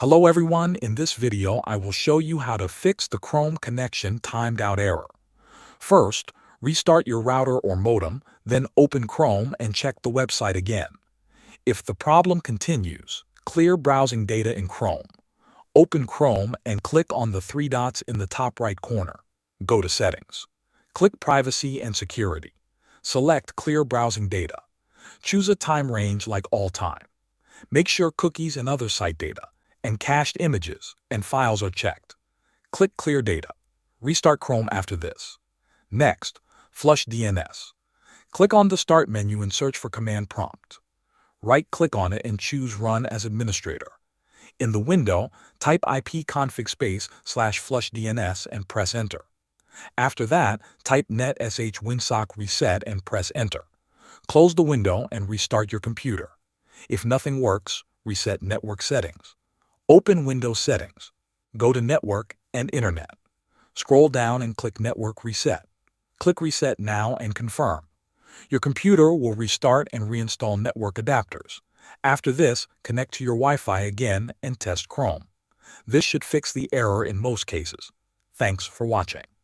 Hello everyone, in this video I will show you how to fix the Chrome connection timed out error. First, restart your router or modem, then open Chrome and check the website again. If the problem continues, clear browsing data in Chrome. Open Chrome and click on the three dots in the top right corner. Go to Settings. Click Privacy and Security. Select Clear Browsing Data. Choose a time range like all time. Make sure cookies and other site data and cached images and files are checked. Click Clear Data. Restart Chrome after this. Next, flush DNS. Click on the Start menu and search for Command Prompt. Right-click on it and choose Run as Administrator. In the window, type ipconfig /flush DNS and press Enter. After that, type netsh winsock reset and press Enter. Close the window and restart your computer. If nothing works, reset network settings. Open Windows Settings. Go to Network and Internet. Scroll down and click Network Reset. Click Reset Now and confirm. Your computer will restart and reinstall network adapters. After this, connect to your Wi-Fi again and test Chrome. This should fix the error in most cases. Thanks for watching.